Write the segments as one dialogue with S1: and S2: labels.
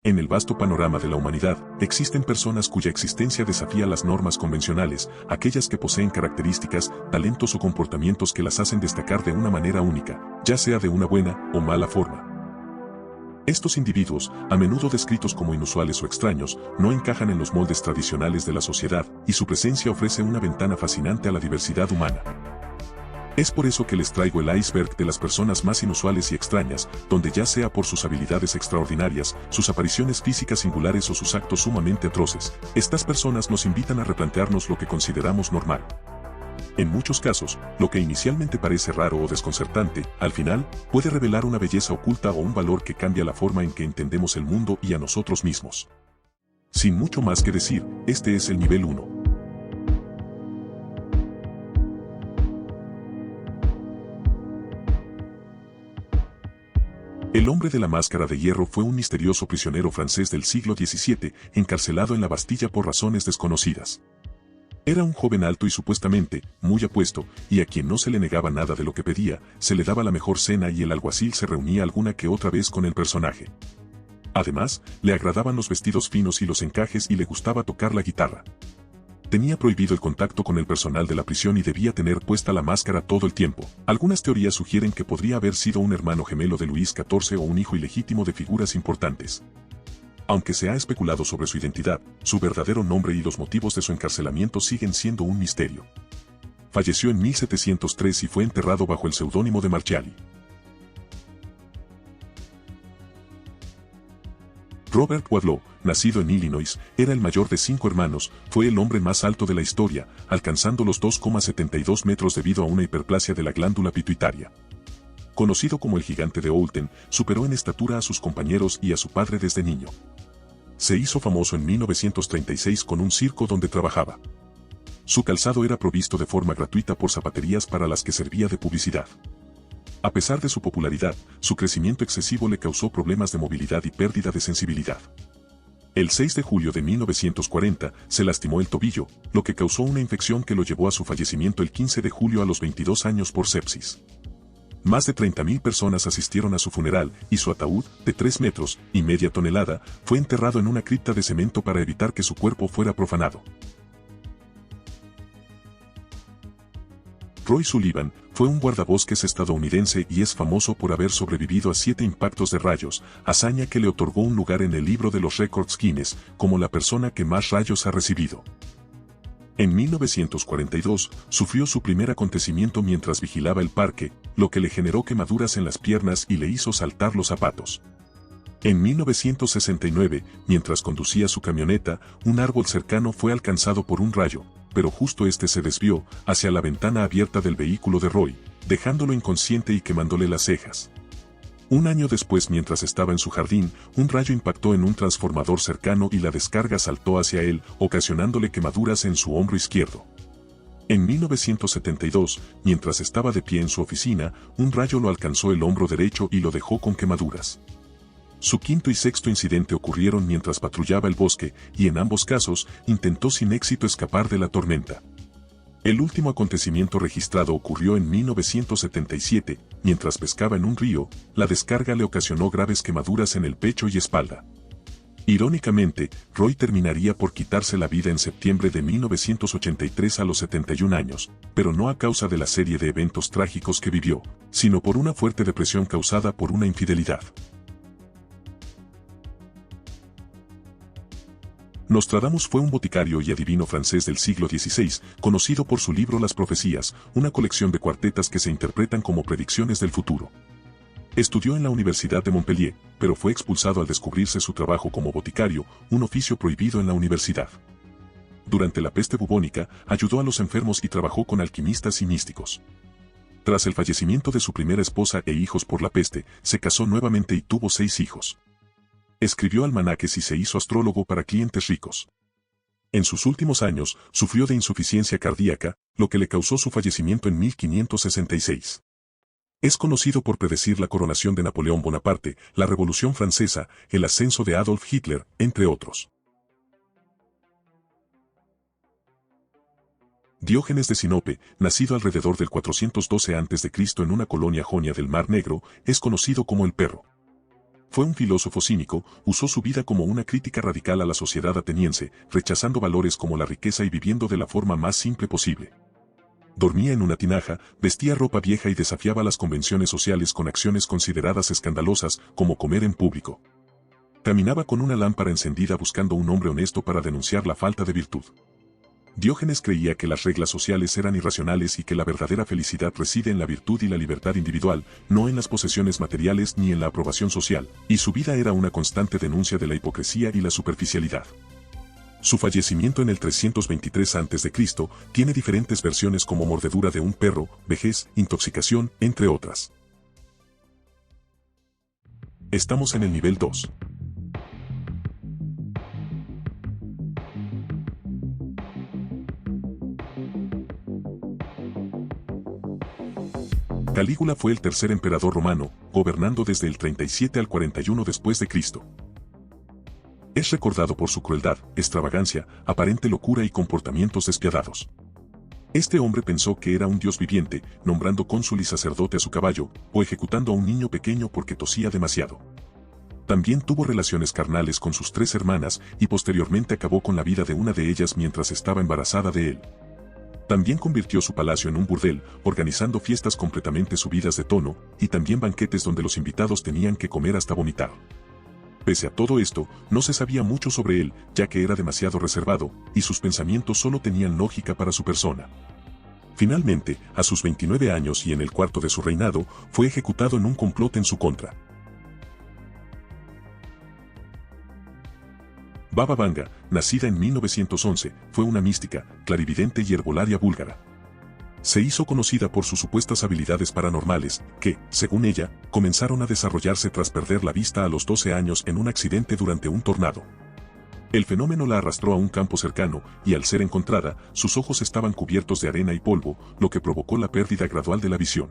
S1: En el vasto panorama de la humanidad, existen personas cuya existencia desafía las normas convencionales, aquellas que poseen características, talentos o comportamientos que las hacen destacar de una manera única, ya sea de una buena o mala forma. Estos individuos, a menudo descritos como inusuales o extraños, no encajan en los moldes tradicionales de la sociedad, y su presencia ofrece una ventana fascinante a la diversidad humana. Es por eso que les traigo el iceberg de las personas más inusuales y extrañas, donde ya sea por sus habilidades extraordinarias, sus apariciones físicas singulares o sus actos sumamente atroces, estas personas nos invitan a replantearnos lo que consideramos normal. En muchos casos, lo que inicialmente parece raro o desconcertante, al final, puede revelar una belleza oculta o un valor que cambia la forma en que entendemos el mundo y a nosotros mismos. Sin mucho más que decir, este es el nivel 1. El hombre de la máscara de hierro fue un misterioso prisionero francés del siglo XVII, encarcelado en la Bastilla por razones desconocidas. Era un joven alto y supuestamente muy apuesto, y a quien no se le negaba nada de lo que pedía, se le daba la mejor cena y el alguacil se reunía alguna que otra vez con el personaje. Además, le agradaban los vestidos finos y los encajes y le gustaba tocar la guitarra. Tenía prohibido el contacto con el personal de la prisión y debía tener puesta la máscara todo el tiempo. Algunas teorías sugieren que podría haber sido un hermano gemelo de Luis XIV o un hijo ilegítimo de figuras importantes. Aunque se ha especulado sobre su identidad, su verdadero nombre y los motivos de su encarcelamiento siguen siendo un misterio. Falleció en 1703 y fue enterrado bajo el seudónimo de Marchiali. Robert Wadlow, nacido en Illinois, era el mayor de 5 hermanos, fue el hombre más alto de la historia, alcanzando los 2,72 metros debido a una hiperplasia de la glándula pituitaria. Conocido como el gigante de Oulton, superó en estatura a sus compañeros y a su padre desde niño. Se hizo famoso en 1936 con un circo donde trabajaba. Su calzado era provisto de forma gratuita por zapaterías para las que servía de publicidad. A pesar de su popularidad, su crecimiento excesivo le causó problemas de movilidad y pérdida de sensibilidad. El 6 de julio de 1940 se lastimó el tobillo, lo que causó una infección que lo llevó a su fallecimiento el 15 de julio a los 22 años por sepsis. Más de 30.000 personas asistieron a su funeral y su ataúd, de 3 metros y media tonelada, fue enterrado en una cripta de cemento para evitar que su cuerpo fuera profanado. Roy Sullivan fue un guardabosques estadounidense y es famoso por haber sobrevivido a 7 impactos de rayos, hazaña que le otorgó un lugar en el libro de los récords Guinness como la persona que más rayos ha recibido. En 1942, sufrió su primer acontecimiento mientras vigilaba el parque, lo que le generó quemaduras en las piernas y le hizo saltar los zapatos. En 1969, mientras conducía su camioneta, un árbol cercano fue alcanzado por un rayo, pero justo este se desvió hacia la ventana abierta del vehículo de Roy, dejándolo inconsciente y quemándole las cejas. Un año después, mientras estaba en su jardín, un rayo impactó en un transformador cercano y la descarga saltó hacia él, ocasionándole quemaduras en su hombro izquierdo. En 1972, mientras estaba de pie en su oficina, un rayo lo alcanzó el hombro derecho y lo dejó con quemaduras. Su quinto y sexto incidente ocurrieron mientras patrullaba el bosque, y en ambos casos, intentó sin éxito escapar de la tormenta. El último acontecimiento registrado ocurrió en 1977, mientras pescaba en un río, la descarga le ocasionó graves quemaduras en el pecho y espalda. Irónicamente, Roy terminaría por quitarse la vida en septiembre de 1983 a los 71 años, pero no a causa de la serie de eventos trágicos que vivió, sino por una fuerte depresión causada por una infidelidad. Nostradamus fue un boticario y adivino francés del siglo XVI, conocido por su libro Las Profecías, una colección de cuartetas que se interpretan como predicciones del futuro. Estudió en la Universidad de Montpellier, pero fue expulsado al descubrirse su trabajo como boticario, un oficio prohibido en la universidad. Durante la peste bubónica, ayudó a los enfermos y trabajó con alquimistas y místicos. Tras el fallecimiento de su primera esposa e hijos por la peste, se casó nuevamente y tuvo 6 hijos. Escribió almanaques y se hizo astrólogo para clientes ricos. En sus últimos años, sufrió de insuficiencia cardíaca, lo que le causó su fallecimiento en 1566. Es conocido por predecir la coronación de Napoleón Bonaparte, la Revolución Francesa, el ascenso de Adolf Hitler, entre otros. Diógenes de Sinope, nacido alrededor del 412 a.C. en una colonia jonia del Mar Negro, es conocido como el Perro. Fue un filósofo cínico, usó su vida como una crítica radical a la sociedad ateniense, rechazando valores como la riqueza y viviendo de la forma más simple posible. Dormía en una tinaja, vestía ropa vieja y desafiaba las convenciones sociales con acciones consideradas escandalosas, como comer en público. Caminaba con una lámpara encendida buscando un hombre honesto para denunciar la falta de virtud. Diógenes creía que las reglas sociales eran irracionales y que la verdadera felicidad reside en la virtud y la libertad individual, no en las posesiones materiales ni en la aprobación social, y su vida era una constante denuncia de la hipocresía y la superficialidad. Su fallecimiento en el 323 a.C. tiene diferentes versiones como mordedura de un perro, vejez, intoxicación, entre otras. Estamos en el nivel 2. Calígula fue el tercer emperador romano, gobernando desde el 37 al 41 después de Cristo. Es recordado por su crueldad, extravagancia, aparente locura y comportamientos despiadados. Este hombre pensó que era un dios viviente, nombrando cónsul y sacerdote a su caballo, o ejecutando a un niño pequeño porque tosía demasiado. También tuvo relaciones carnales con sus 3 hermanas y posteriormente acabó con la vida de una de ellas mientras estaba embarazada de él. También convirtió su palacio en un burdel, organizando fiestas completamente subidas de tono, y también banquetes donde los invitados tenían que comer hasta vomitar. Pese a todo esto, no se sabía mucho sobre él, ya que era demasiado reservado, y sus pensamientos solo tenían lógica para su persona. Finalmente, a sus 29 años y en el cuarto de su reinado, fue ejecutado en un complot en su contra. Baba Vanga, nacida en 1911, fue una mística, clarividente y herbolaria búlgara. Se hizo conocida por sus supuestas habilidades paranormales, que, según ella, comenzaron a desarrollarse tras perder la vista a los 12 años en un accidente durante un tornado. El fenómeno la arrastró a un campo cercano, y al ser encontrada, sus ojos estaban cubiertos de arena y polvo, lo que provocó la pérdida gradual de la visión.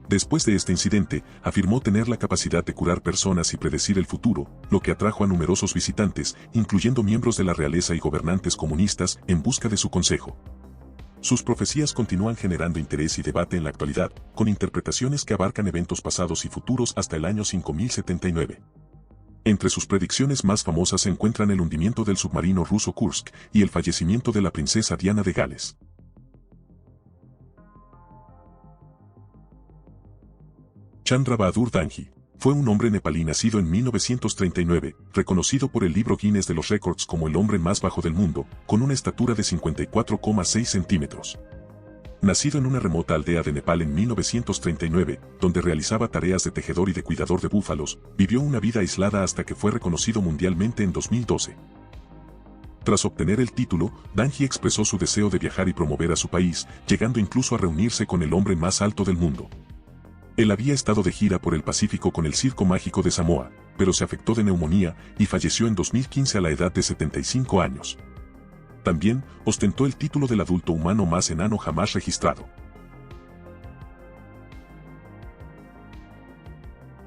S1: Después de este incidente, afirmó tener la capacidad de curar personas y predecir el futuro, lo que atrajo a numerosos visitantes, incluyendo miembros de la realeza y gobernantes comunistas, en busca de su consejo. Sus profecías continúan generando interés y debate en la actualidad, con interpretaciones que abarcan eventos pasados y futuros hasta el año 5079. Entre sus predicciones más famosas se encuentran el hundimiento del submarino ruso Kursk y el fallecimiento de la princesa Diana de Gales. Chandra Bahadur Danji fue un hombre nepalí nacido en 1939, reconocido por el libro Guinness de los Récords como el hombre más bajo del mundo, con una estatura de 54,6 centímetros. Nacido en una remota aldea de Nepal en 1939, donde realizaba tareas de tejedor y de cuidador de búfalos, vivió una vida aislada hasta que fue reconocido mundialmente en 2012. Tras obtener el título, Danji expresó su deseo de viajar y promover a su país, llegando incluso a reunirse con el hombre más alto del mundo. Él había estado de gira por el Pacífico con el Circo Mágico de Samoa, pero se afectó de neumonía y falleció en 2015 a la edad de 75 años. También ostentó el título del adulto humano más enano jamás registrado.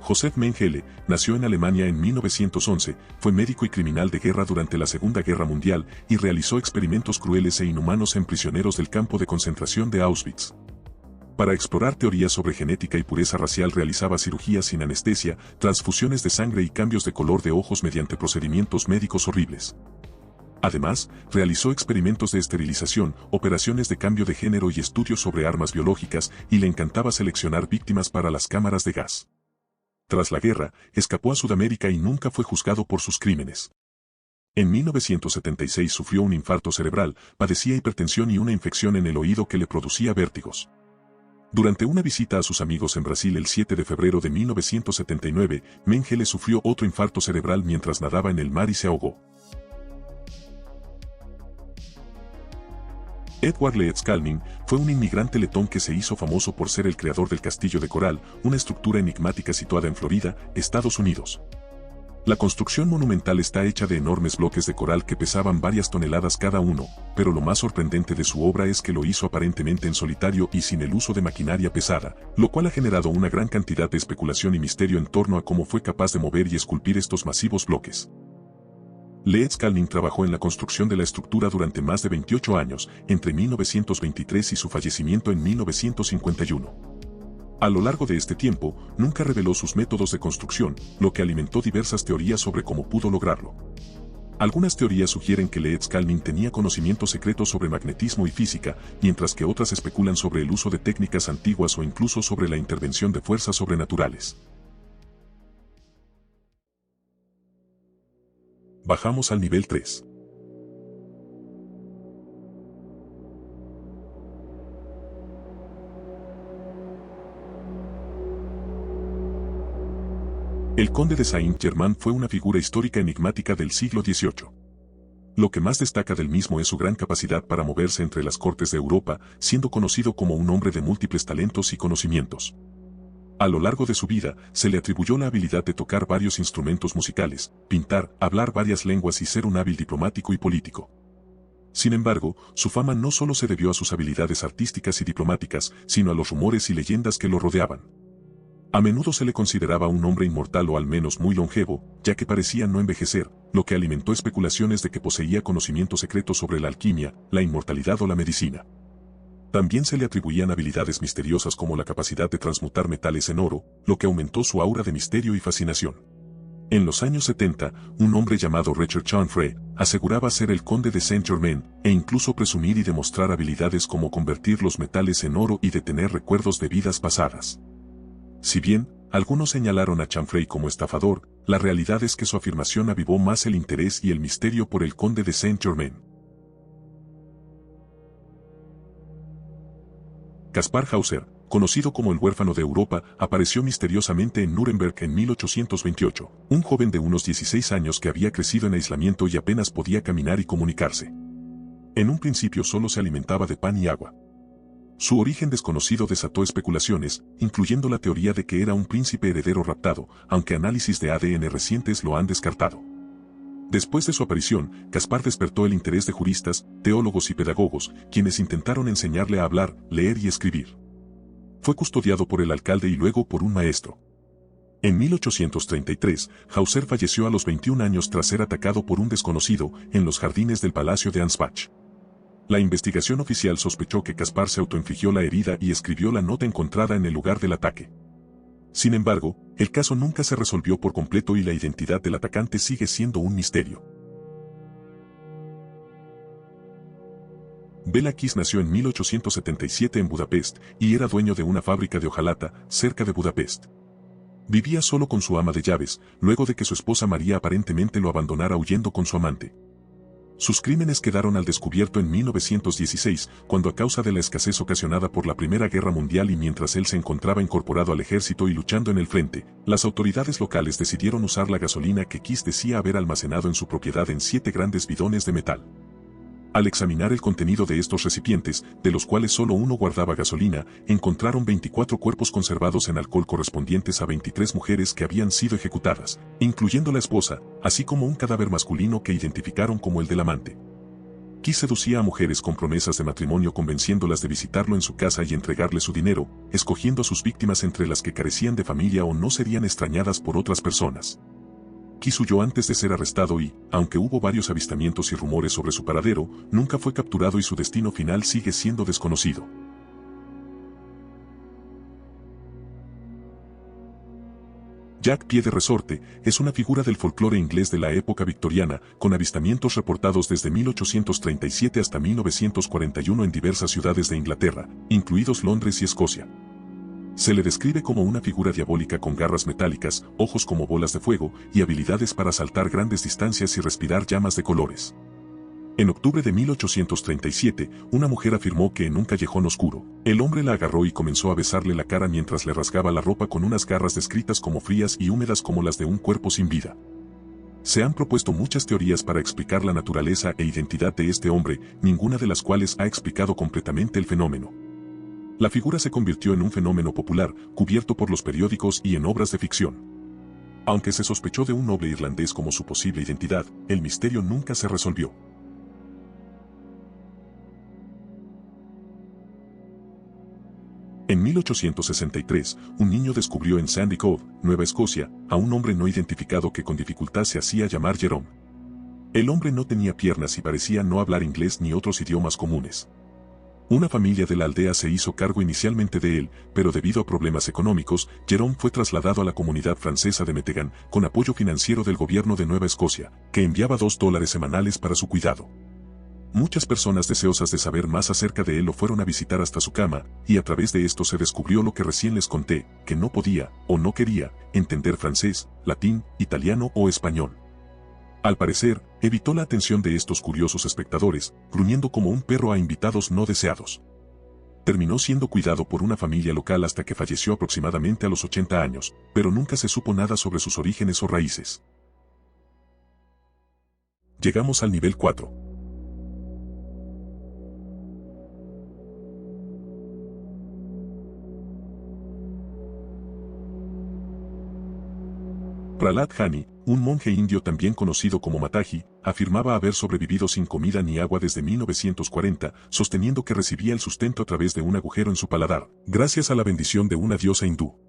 S1: Josef Mengele nació en Alemania en 1911, fue médico y criminal de guerra durante la Segunda Guerra Mundial y realizó experimentos crueles e inhumanos en prisioneros del campo de concentración de Auschwitz. Para explorar teorías sobre genética y pureza racial realizaba cirugías sin anestesia, transfusiones de sangre y cambios de color de ojos mediante procedimientos médicos horribles. Además, realizó experimentos de esterilización, operaciones de cambio de género y estudios sobre armas biológicas, y le encantaba seleccionar víctimas para las cámaras de gas. Tras la guerra, escapó a Sudamérica y nunca fue juzgado por sus crímenes. En 1976 sufrió un infarto cerebral, padecía hipertensión y una infección en el oído que le producía vértigos. Durante una visita a sus amigos en Brasil el 7 de febrero de 1979, Mengele sufrió otro infarto cerebral mientras nadaba en el mar y se ahogó. Edward Leeds Kalnin fue un inmigrante letón que se hizo famoso por ser el creador del Castillo de Coral, una estructura enigmática situada en Florida, Estados Unidos. La construcción monumental está hecha de enormes bloques de coral que pesaban varias toneladas cada uno, pero lo más sorprendente de su obra es que lo hizo aparentemente en solitario y sin el uso de maquinaria pesada, lo cual ha generado una gran cantidad de especulación y misterio en torno a cómo fue capaz de mover y esculpir estos masivos bloques. Leeds Kalnin trabajó en la construcción de la estructura durante más de 28 años, entre 1923 y su fallecimiento en 1951. A lo largo de este tiempo, nunca reveló sus métodos de construcción, lo que alimentó diversas teorías sobre cómo pudo lograrlo. Algunas teorías sugieren que Leeds-Kalnin tenía conocimientos secretos sobre magnetismo y física, mientras que otras especulan sobre el uso de técnicas antiguas o incluso sobre la intervención de fuerzas sobrenaturales. Bajamos al nivel 3. El conde de Saint-Germain fue una figura histórica enigmática del siglo XVIII. Lo que más destaca del mismo es su gran capacidad para moverse entre las cortes de Europa, siendo conocido como un hombre de múltiples talentos y conocimientos. A lo largo de su vida, se le atribuyó la habilidad de tocar varios instrumentos musicales, pintar, hablar varias lenguas y ser un hábil diplomático y político. Sin embargo, su fama no solo se debió a sus habilidades artísticas y diplomáticas, sino a los rumores y leyendas que lo rodeaban. A menudo se le consideraba un hombre inmortal o al menos muy longevo, ya que parecía no envejecer, lo que alimentó especulaciones de que poseía conocimientos secretos sobre la alquimia, la inmortalidad o la medicina. También se le atribuían habilidades misteriosas como la capacidad de transmutar metales en oro, lo que aumentó su aura de misterio y fascinación. En los años 70, un hombre llamado Richard Chanfray aseguraba ser el conde de Saint-Germain, e incluso presumir y demostrar habilidades como convertir los metales en oro y detener recuerdos de vidas pasadas. Si bien, algunos señalaron a Chanfray como estafador, la realidad es que su afirmación avivó más el interés y el misterio por el conde de Saint-Germain. Caspar Hauser, conocido como el huérfano de Europa, apareció misteriosamente en Nuremberg en 1828, un joven de unos 16 años que había crecido en aislamiento y apenas podía caminar y comunicarse. En un principio solo se alimentaba de pan y agua. Su origen desconocido desató especulaciones, incluyendo la teoría de que era un príncipe heredero raptado, aunque análisis de ADN recientes lo han descartado. Después de su aparición, Caspar despertó el interés de juristas, teólogos y pedagogos, quienes intentaron enseñarle a hablar, leer y escribir. Fue custodiado por el alcalde y luego por un maestro. En 1833, Hauser falleció a los 21 años tras ser atacado por un desconocido en los jardines del Palacio de Ansbach. La investigación oficial sospechó que Caspar se autoinfligió la herida y escribió la nota encontrada en el lugar del ataque. Sin embargo, el caso nunca se resolvió por completo y la identidad del atacante sigue siendo un misterio. Béla Kiss nació en 1877 en Budapest y era dueño de una fábrica de hojalata cerca de Budapest. Vivía solo con su ama de llaves, luego de que su esposa María aparentemente lo abandonara huyendo con su amante. Sus crímenes quedaron al descubierto en 1916, cuando a causa de la escasez ocasionada por la Primera Guerra Mundial y mientras él se encontraba incorporado al ejército y luchando en el frente, las autoridades locales decidieron usar la gasolina que Kiss decía haber almacenado en su propiedad en 7 grandes bidones de metal. Al examinar el contenido de estos recipientes, de los cuales solo uno guardaba gasolina, encontraron 24 cuerpos conservados en alcohol correspondientes a 23 mujeres que habían sido ejecutadas, incluyendo la esposa, así como un cadáver masculino que identificaron como el del amante. Kiss seducía a mujeres con promesas de matrimonio convenciéndolas de visitarlo en su casa y entregarle su dinero, escogiendo a sus víctimas entre las que carecían de familia o no serían extrañadas por otras personas. Kiss huyó antes de ser arrestado y, aunque hubo varios avistamientos y rumores sobre su paradero, nunca fue capturado y su destino final sigue siendo desconocido. Jack Pie de Resorte es una figura del folclore inglés de la época victoriana, con avistamientos reportados desde 1837 hasta 1941 en diversas ciudades de Inglaterra, incluidos Londres y Escocia. Se le describe como una figura diabólica con garras metálicas, ojos como bolas de fuego y habilidades para saltar grandes distancias y respirar llamas de colores. En octubre de 1837, una mujer afirmó que en un callejón oscuro, el hombre la agarró y comenzó a besarle la cara mientras le rasgaba la ropa con unas garras descritas como frías y húmedas como las de un cuerpo sin vida. Se han propuesto muchas teorías para explicar la naturaleza e identidad de este hombre, ninguna de las cuales ha explicado completamente el fenómeno. La figura se convirtió en un fenómeno popular, cubierto por los periódicos y en obras de ficción. Aunque se sospechó de un noble irlandés como su posible identidad, el misterio nunca se resolvió. En 1863, un niño descubrió en Sandy Cove, Nueva Escocia, a un hombre no identificado que con dificultad se hacía llamar Jerome. El hombre no tenía piernas y parecía no hablar inglés ni otros idiomas comunes. Una familia de la aldea se hizo cargo inicialmente de él, pero debido a problemas económicos, Jerome fue trasladado a la comunidad francesa de Metegan, con apoyo financiero del gobierno de Nueva Escocia, que enviaba $2 semanales para su cuidado. Muchas personas deseosas de saber más acerca de él lo fueron a visitar hasta su cama, y a través de esto se descubrió lo que recién les conté, que no podía, o no quería, entender francés, latín, italiano o español. Al parecer, evitó la atención de estos curiosos espectadores, gruñendo como un perro a invitados no deseados. Terminó siendo cuidado por una familia local hasta que falleció aproximadamente a los 80 años, pero nunca se supo nada sobre sus orígenes o raíces. Llegamos al nivel 4. Prahlad Jani, un monje indio también conocido como Mataji, afirmaba haber sobrevivido sin comida ni agua desde 1940, sosteniendo que recibía el sustento a través de un agujero en su paladar, gracias a la bendición de una diosa hindú.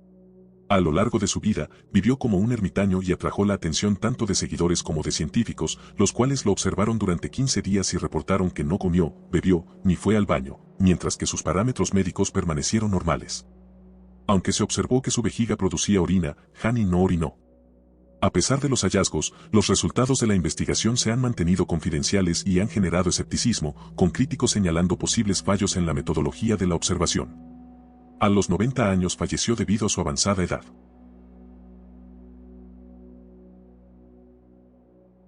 S1: A lo largo de su vida, vivió como un ermitaño y atrajo la atención tanto de seguidores como de científicos, los cuales lo observaron durante 15 días y reportaron que no comió, bebió, ni fue al baño, mientras que sus parámetros médicos permanecieron normales. Aunque se observó que su vejiga producía orina, Jani no orinó. A pesar de los hallazgos, los resultados de la investigación se han mantenido confidenciales y han generado escepticismo, con críticos señalando posibles fallos en la metodología de la observación. A los 90 años falleció debido a su avanzada edad.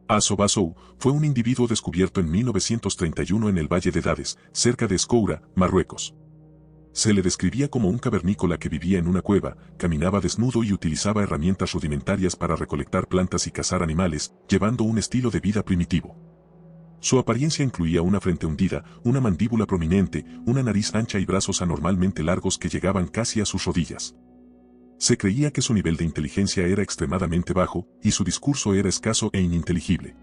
S1: Aso Basou fue un individuo descubierto en 1931 en el Valle de Dades, cerca de Escoura, Marruecos. Se le describía como un cavernícola que vivía en una cueva, caminaba desnudo y utilizaba herramientas rudimentarias para recolectar plantas y cazar animales, llevando un estilo de vida primitivo. Su apariencia incluía una frente hundida, una mandíbula prominente, una nariz ancha y brazos anormalmente largos que llegaban casi a sus rodillas. Se creía que su nivel de inteligencia era extremadamente bajo, y su discurso era escaso e ininteligible.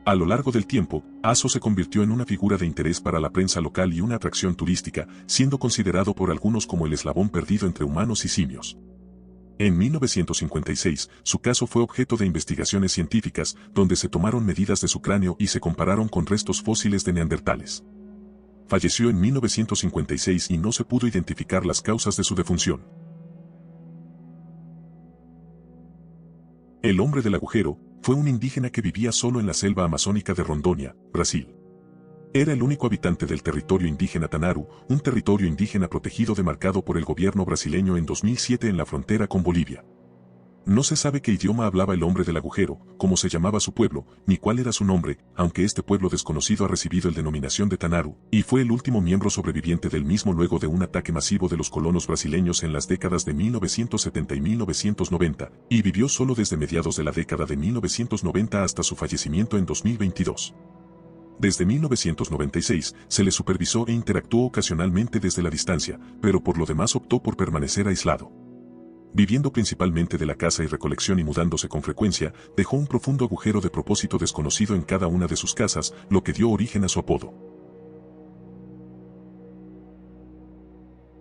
S1: A lo largo del tiempo, Aso se convirtió en una figura de interés para la prensa local y una atracción turística, siendo considerado por algunos como el eslabón perdido entre humanos y simios. En 1956, su caso fue objeto de investigaciones científicas, donde se tomaron medidas de su cráneo y se compararon con restos fósiles de neandertales. Falleció en 1956 y no se pudo identificar las causas de su defunción. El hombre del agujero fue un indígena que vivía solo en la selva amazónica de Rondônia, Brasil. Era el único habitante del territorio indígena Tanaru, un territorio indígena protegido demarcado por el gobierno brasileño en 2007 en la frontera con Bolivia. No se sabe qué idioma hablaba el hombre del agujero, cómo se llamaba su pueblo, ni cuál era su nombre, aunque este pueblo desconocido ha recibido el denominación de Tanaru, y fue el último miembro sobreviviente del mismo luego de un ataque masivo de los colonos brasileños en las décadas de 1970 y 1990, y vivió solo desde mediados de la década de 1990 hasta su fallecimiento en 2022. Desde 1996, se le supervisó e interactuó ocasionalmente desde la distancia, pero por lo demás optó por permanecer aislado. Viviendo principalmente de la caza y recolección y mudándose con frecuencia, dejó un profundo agujero de propósito desconocido en cada una de sus casas, lo que dio origen a su apodo.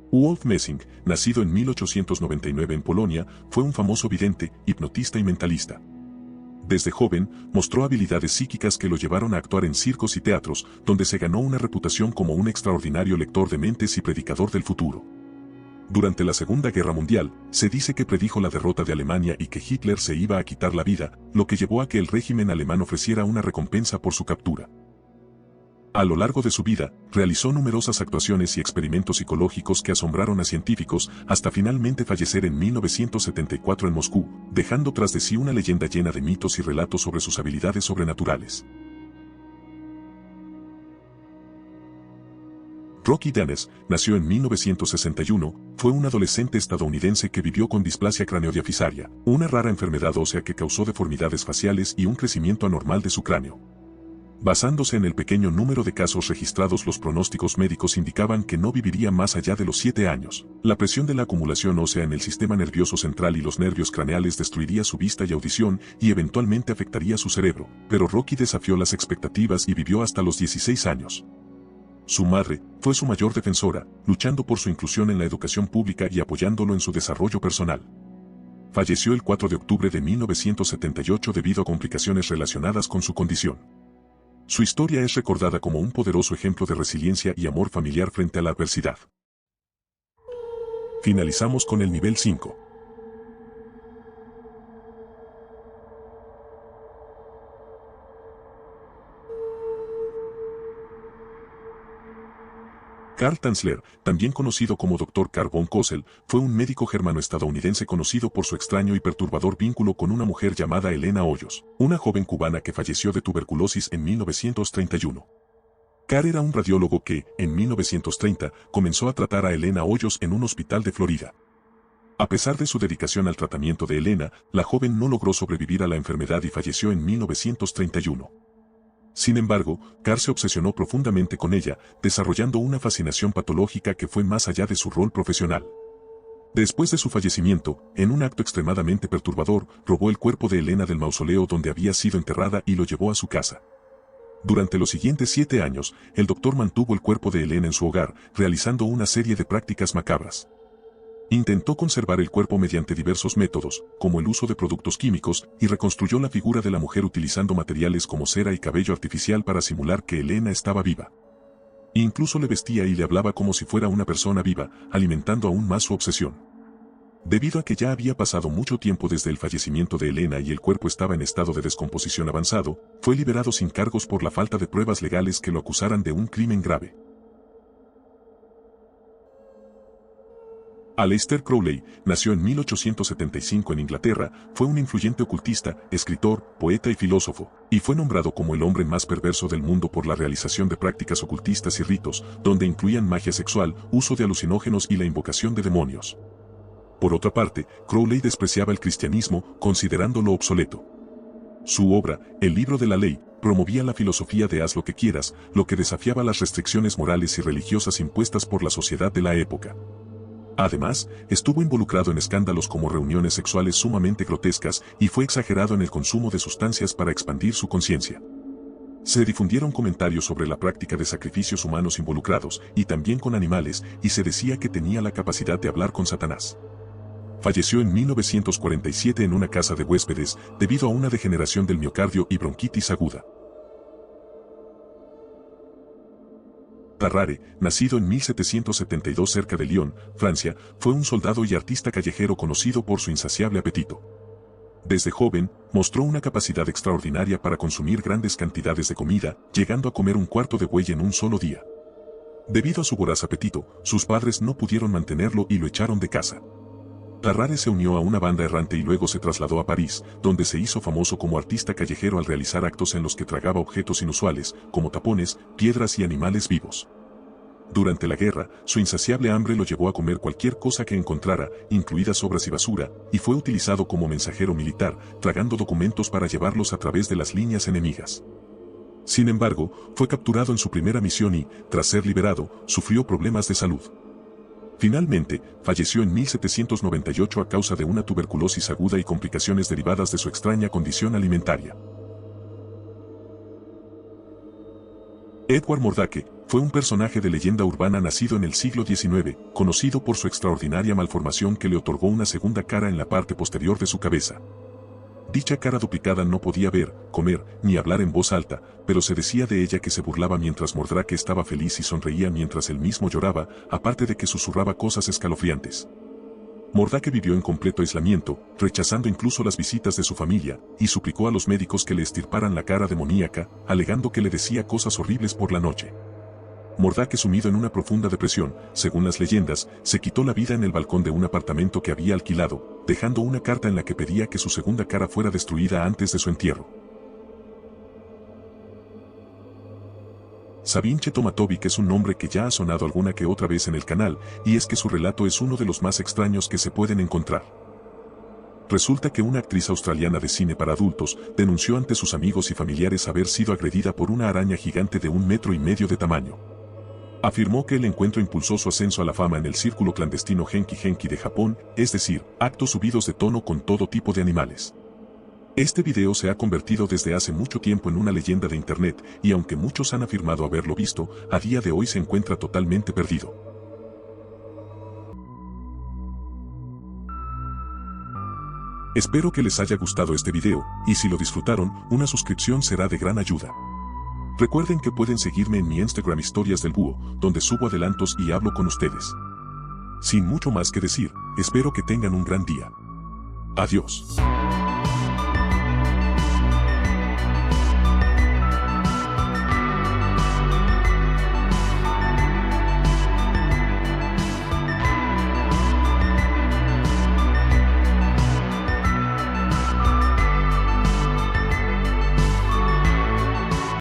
S1: Wolf Messing, nacido en 1899 en Polonia, fue un famoso vidente, hipnotista y mentalista. Desde joven, mostró habilidades psíquicas que lo llevaron a actuar en circos y teatros, donde se ganó una reputación como un extraordinario lector de mentes y predicador del futuro. Durante la Segunda Guerra Mundial, se dice que predijo la derrota de Alemania y que Hitler se iba a quitar la vida, lo que llevó a que el régimen alemán ofreciera una recompensa por su captura. A lo largo de su vida, realizó numerosas actuaciones y experimentos psicológicos que asombraron a científicos, hasta finalmente fallecer en 1974 en Moscú, dejando tras de sí una leyenda llena de mitos y relatos sobre sus habilidades sobrenaturales. Rocky Dennis, nació en 1961, fue un adolescente estadounidense que vivió con displasia craneodiafisaria, una rara enfermedad ósea que causó deformidades faciales y un crecimiento anormal de su cráneo. Basándose en el pequeño número de casos registrados, los pronósticos médicos indicaban que no viviría más allá de los 7 años. La presión de la acumulación ósea en el sistema nervioso central y los nervios craneales destruiría su vista y audición y eventualmente afectaría su cerebro, pero Rocky desafió las expectativas y vivió hasta los 16 años. Su madre fue su mayor defensora, luchando por su inclusión en la educación pública y apoyándolo en su desarrollo personal. Falleció el 4 de octubre de 1978 debido a complicaciones relacionadas con su condición. Su historia es recordada como un poderoso ejemplo de resiliencia y amor familiar frente a la adversidad. Finalizamos con el nivel 5. Karl Tanzler, también conocido como Dr. Karl von Kossel, fue un médico germano-estadounidense conocido por su extraño y perturbador vínculo con una mujer llamada Elena Hoyos, una joven cubana que falleció de tuberculosis en 1931. Karl era un radiólogo que, en 1930, comenzó a tratar a Elena Hoyos en un hospital de Florida. A pesar de su dedicación al tratamiento de Elena, la joven no logró sobrevivir a la enfermedad y falleció en 1931. Sin embargo, Karl se obsesionó profundamente con ella, desarrollando una fascinación patológica que fue más allá de su rol profesional. Después de su fallecimiento, en un acto extremadamente perturbador, robó el cuerpo de Elena del mausoleo donde había sido enterrada y lo llevó a su casa. Durante los siguientes 7 años, el doctor mantuvo el cuerpo de Elena en su hogar, realizando una serie de prácticas macabras. Intentó conservar el cuerpo mediante diversos métodos, como el uso de productos químicos, y reconstruyó la figura de la mujer utilizando materiales como cera y cabello artificial para simular que Elena estaba viva. Incluso le vestía y le hablaba como si fuera una persona viva, alimentando aún más su obsesión. Debido a que ya había pasado mucho tiempo desde el fallecimiento de Elena y el cuerpo estaba en estado de descomposición avanzado, fue liberado sin cargos por la falta de pruebas legales que lo acusaran de un crimen grave. Aleister Crowley nació en 1875 en Inglaterra, fue un influyente ocultista, escritor, poeta y filósofo, y fue nombrado como el hombre más perverso del mundo por la realización de prácticas ocultistas y ritos, donde incluían magia sexual, uso de alucinógenos y la invocación de demonios. Por otra parte, Crowley despreciaba el cristianismo, considerándolo obsoleto. Su obra, El libro de la ley, promovía la filosofía de haz lo que quieras, lo que desafiaba las restricciones morales y religiosas impuestas por la sociedad de la época. Además, estuvo involucrado en escándalos como reuniones sexuales sumamente grotescas y fue exagerado en el consumo de sustancias para expandir su conciencia. Se difundieron comentarios sobre la práctica de sacrificios humanos involucrados y también con animales, y se decía que tenía la capacidad de hablar con Satanás. Falleció en 1947 en una casa de huéspedes debido a una degeneración del miocardio y bronquitis aguda. Tarrare, nacido en 1772 cerca de Lyon, Francia, fue un soldado y artista callejero conocido por su insaciable apetito. Desde joven, mostró una capacidad extraordinaria para consumir grandes cantidades de comida, llegando a comer un cuarto de buey en un solo día. Debido a su voraz apetito, sus padres no pudieron mantenerlo y lo echaron de casa. Tarrare se unió a una banda errante y luego se trasladó a París, donde se hizo famoso como artista callejero al realizar actos en los que tragaba objetos inusuales, como tapones, piedras y animales vivos. Durante la guerra, su insaciable hambre lo llevó a comer cualquier cosa que encontrara, incluidas sobras y basura, y fue utilizado como mensajero militar, tragando documentos para llevarlos a través de las líneas enemigas. Sin embargo, fue capturado en su primera misión y, tras ser liberado, sufrió problemas de salud. Finalmente, falleció en 1798 a causa de una tuberculosis aguda y complicaciones derivadas de su extraña condición alimentaria. Edward Mordake fue un personaje de leyenda urbana nacido en el siglo XIX, conocido por su extraordinaria malformación que le otorgó una segunda cara en la parte posterior de su cabeza. Dicha cara duplicada no podía ver, comer, ni hablar en voz alta, pero se decía de ella que se burlaba mientras Mordrake estaba feliz y sonreía mientras él mismo lloraba, aparte de que susurraba cosas escalofriantes. Mordrake vivió en completo aislamiento, rechazando incluso las visitas de su familia, y suplicó a los médicos que le extirparan la cara demoníaca, alegando que le decía cosas horribles por la noche. Mordrake, sumido en una profunda depresión, según las leyendas, se quitó la vida en el balcón de un apartamento que había alquilado, dejando una carta en la que pedía que su segunda cara fuera destruida antes de su entierro. Sabine Chetomatovic es un nombre que ya ha sonado alguna que otra vez en el canal, y es que su relato es uno de los más extraños que se pueden encontrar. Resulta que una actriz australiana de cine para adultos denunció ante sus amigos y familiares haber sido agredida por una araña gigante de 1,5 metros de tamaño. Afirmó que el encuentro impulsó su ascenso a la fama en el círculo clandestino Genki Genki de Japón, es decir, actos subidos de tono con todo tipo de animales. Este video se ha convertido desde hace mucho tiempo en una leyenda de internet, y aunque muchos han afirmado haberlo visto, a día de hoy se encuentra totalmente perdido. Espero que les haya gustado este video, y si lo disfrutaron, una suscripción será de gran ayuda. Recuerden que pueden seguirme en mi Instagram Historias del Búho, donde subo adelantos y hablo con ustedes. Sin mucho más que decir, espero que tengan un gran día. Adiós.